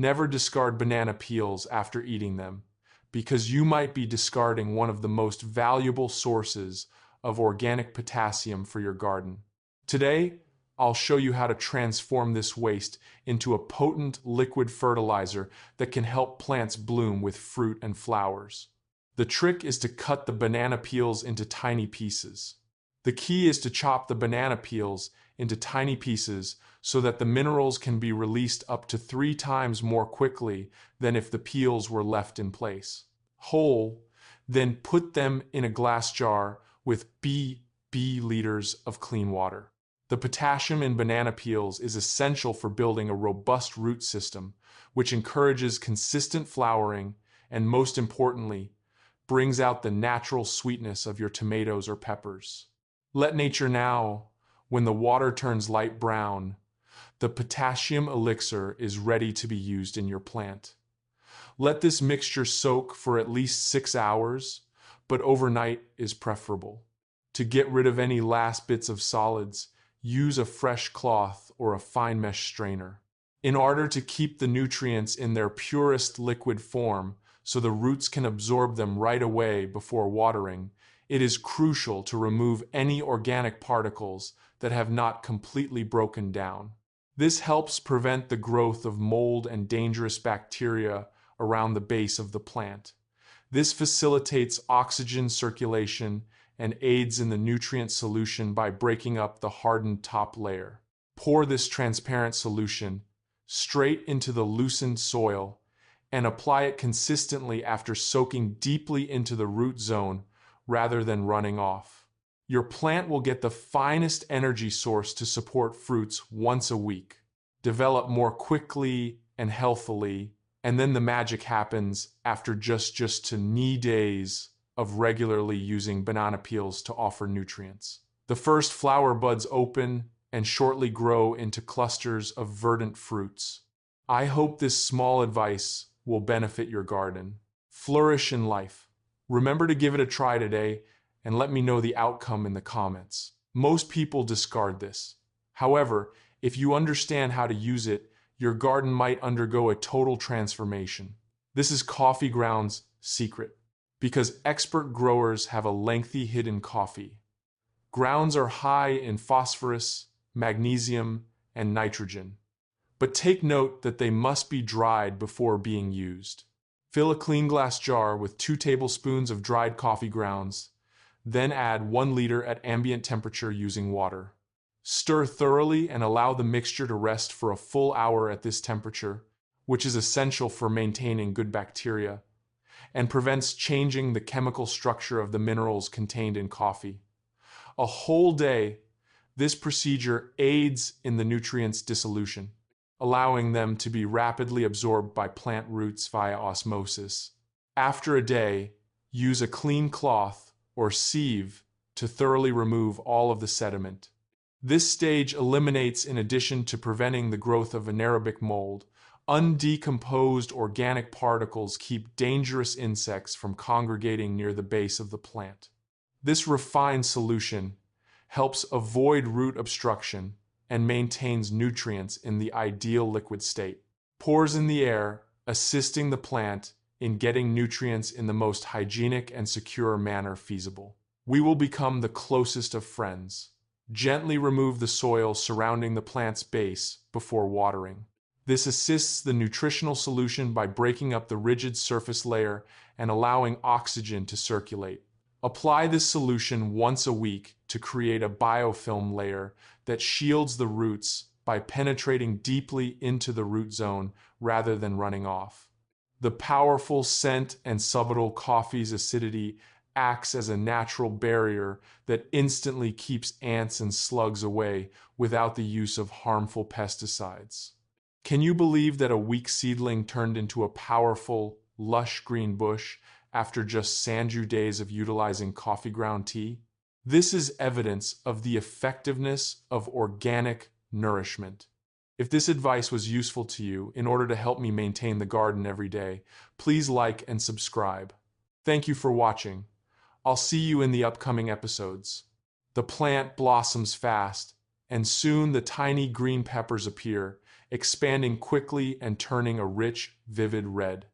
Never discard banana peels after eating them, because you might be discarding one of the most valuable sources of organic potassium for your garden. Today, I'll show you how to transform this waste into a potent liquid fertilizer that can help plants bloom with fruit and flowers. The trick is to cut the banana peels into tiny pieces. The key is to chop the banana peels into tiny pieces so that the minerals can be released up to 3 times more quickly than if the peels were left in place. Whole, then put them in a glass jar with liters of clean water. The potassium in banana peels is essential for building a robust root system, which encourages consistent flowering and, most importantly, brings out the natural sweetness of your tomatoes or peppers. Let nature now. When the water turns light brown, the potassium elixir is ready to be used in your plant. Let this mixture soak for at least 6 hours, but overnight is preferable. To get rid of any last bits of solids, use a fresh cloth or a fine mesh strainer. In order to keep the nutrients in their purest liquid form so the roots can absorb them right away before watering, it is crucial to remove any organic particles that have not completely broken down. This helps prevent the growth of mold and dangerous bacteria around the base of the plant. This facilitates oxygen circulation and aids in the nutrient solution by breaking up the hardened top layer. Pour this transparent solution straight into the loosened soil and apply it consistently after soaking deeply into the root zone rather than running off. Your plant will get the finest energy source to support fruits once a week, develop more quickly and healthily, and then the magic happens after just 2 days of regularly using banana peels to offer nutrients. The first flower buds open and shortly grow into clusters of verdant fruits. I hope this small advice will benefit your garden. Flourish in life. Remember to give it a try today and let me know the outcome in the comments. Most people discard this. However, if you understand how to use it, your garden might undergo a total transformation. This is coffee ground's secret, because expert growers have a lengthy hidden coffee. Grounds are high in phosphorus, magnesium, and nitrogen. But take note that they must be dried before being used. Fill a clean glass jar with 2 tablespoons of dried coffee grounds, then add 1 liter at ambient temperature using water. Stir thoroughly and allow the mixture to rest for a full hour at this temperature, which is essential for maintaining good bacteria, and prevents changing the chemical structure of the minerals contained in coffee. A whole day, this procedure aids in the nutrients dissolution, allowing them to be rapidly absorbed by plant roots via osmosis. After a day, use a clean cloth or sieve to thoroughly remove all of the sediment. This stage eliminates, in addition to preventing the growth of anaerobic mold, undecomposed organic particles keep dangerous insects from congregating near the base of the plant. This refined solution helps avoid root obstruction and maintains nutrients in the ideal liquid state. Pores in the air, assisting the plant in getting nutrients in the most hygienic and secure manner feasible. We will become the closest of friends. Gently remove the soil surrounding the plant's base before watering. This assists the nutritional solution by breaking up the rigid surface layer and allowing oxygen to circulate. Apply this solution once a week to create a biofilm layer that shields the roots by penetrating deeply into the root zone rather than running off. The powerful scent and subtle coffee's acidity acts as a natural barrier that instantly keeps ants and slugs away without the use of harmful pesticides. Can you believe that a weak seedling turned into a powerful, lush green bush after just Sanju days of utilizing coffee ground tea? This is evidence of the effectiveness of organic nourishment. If this advice was useful to you in order to help me maintain the garden every day, please like and subscribe. Thank you for watching. I'll see you in the upcoming episodes. The plant blossoms fast, and soon the tiny green peppers appear, expanding quickly and turning a rich, vivid red.